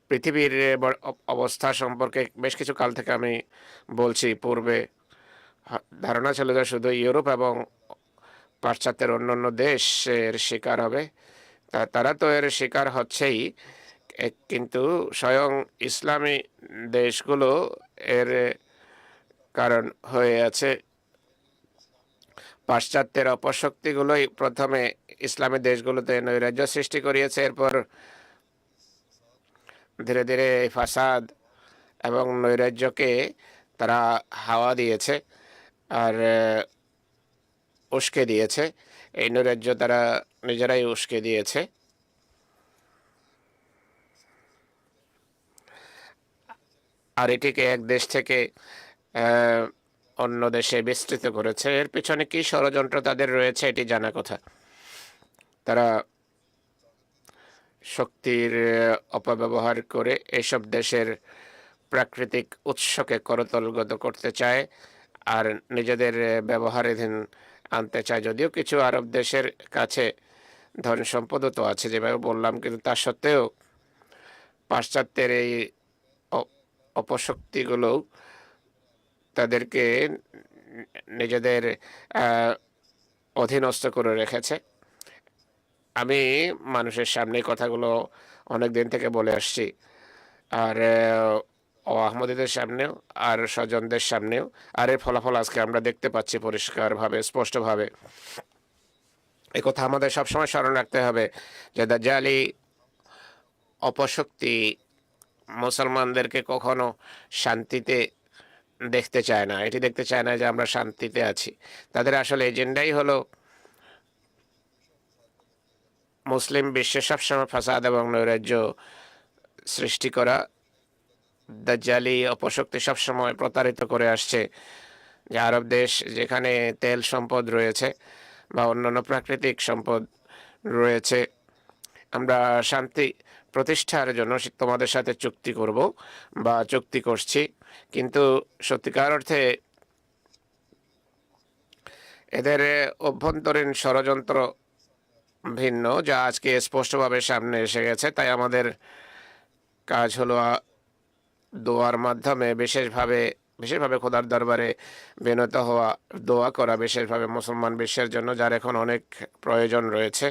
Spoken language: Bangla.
পৃথিবীর অবস্থা সম্পর্কে বেশ কিছু কাল থেকে আমি বলছি। পূর্বে ধারণা ছিল যে শুধু ইউরোপ এবং পাশ্চাত্যের অন্যান্য দেশের শিকার হবে, তারা তো এর শিকার হচ্ছেই, কিন্তু স্বয়ং ইসলামী দেশগুলো এর কারণ হয়ে আছে। পাশ্চাত্যের অপশক্তিগুলোই প্রথমে ইসলামী দেশগুলোতে নৈরাজ্য সৃষ্টি করিয়েছে, এরপর ধীরে ধীরে এই ফাসাদ এবং নৈরাজ্যকে তারা হাওয়া দিয়েছে আর উস্কে দিয়েছে। এই নৈরাজ্য তারা নিজেরাই উস্কে দিয়েছে। আর এটিকে এক দেশ থেকে অন্য দেশে বিস্তৃত করেছে। এর পিছনে কি ষড়যন্ত্র তাদের রয়েছে এটি জানা কথা। তারা শক্তির অপব্যবহার করে এসব দেশের প্রাকৃতিক উৎসকে করতলগত করতে চায় আর নিজেদের ব্যবহারাধীন আনতে চায়। যদিও কিছু আরব দেশের কাছে ধন সম্পদও তো আছে, যেভাবে বললাম, কিন্তু তা সত্ত্বেও পাশ্চাত্যের এই অপশক্তিগুলো তাদেরকে নিজেদের অধীনস্থ করে রেখেছে। আমি মানুষের সামনে কথাগুলো অনেক দিন থেকে বলে আসছি, আর আহমদীদের সামনেও আর স্বজনদের সামনেও, আর এর ফলাফল আজকে আমরা দেখতে পাচ্ছি পরিষ্কারভাবে, স্পষ্টভাবে। এই কথা আমাদের সবসময় স্মরণ রাখতে হবে যে দাজ্জালি অপশক্তি মুসলমানদেরকে কখনো শান্তিতে দেখতে চায় না। এটি দেখতে চায় না যে আমরা শান্তিতে আছি। তাদের আসলে এজেন্ডাই হলো মুসলিম বিশ্বে সবসময় ফাসাদ এবং নৈরাজ্য সৃষ্টি করা। দাজ্জালি অপশক্তি সবসময় প্রতারিত করে আসছে যে আরব দেশ যেখানে তেল সম্পদ রয়েছে বা অন্যান্য প্রাকৃতিক সম্পদ রয়েছে, আমরা শান্তি প্রতিষ্ঠার জন্য তোমাদের সাথে চুক্তি করব বা চুক্তি করছি, কিন্তু সত্যিকার অর্থে এদের অভ্যন্তরীণ ষড়যন্ত্র ভিন্ন, যা আজকে স্পষ্টভাবে সামনে এসে গেছে। তাই আমাদের কাজ হলো দোয়ার মাধ্যমে বিশেষভাবে খোদার দরবারে বিনত হওয়া, দোয়া করা, বিশেষভাবে মুসলমান বিশ্বের জন্য, যার এখন অনেক প্রয়োজন রয়েছে।